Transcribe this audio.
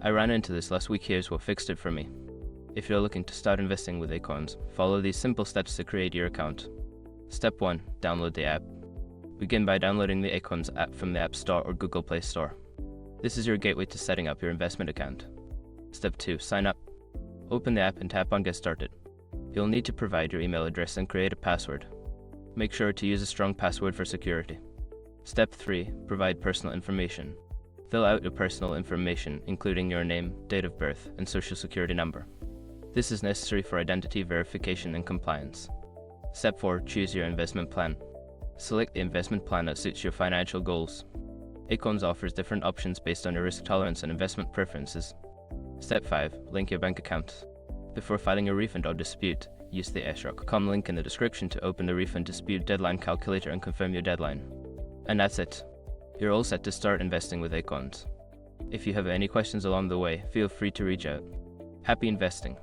I ran into this last week. Here's what fixed it for me. If you're looking to start investing with Acorns, follow these simple steps to create your account. Step 1. Download the app. Begin by downloading the Acorns app from the App Store or Google Play Store. This is your gateway to setting up your investment account. Step 2. Sign up. Open the app and tap on Get Started. You'll need to provide your email address and create a password. Make sure to use a strong password for security. Step 3. Provide personal information. Fill out your personal information, including your name, date of birth, and social security number. This is necessary for identity verification and compliance. Step 4. Choose your investment plan. Select the investment plan that suits your financial goals. Acorns offers different options based on your risk tolerance and investment preferences. Step 5. Link your bank account. Before filing a refund or dispute, use the escrow.com link in the description to open the refund dispute deadline calculator and confirm your deadline. And that's it. You're all set to start investing with Acorns. If you have any questions along the way, feel free to reach out. Happy investing!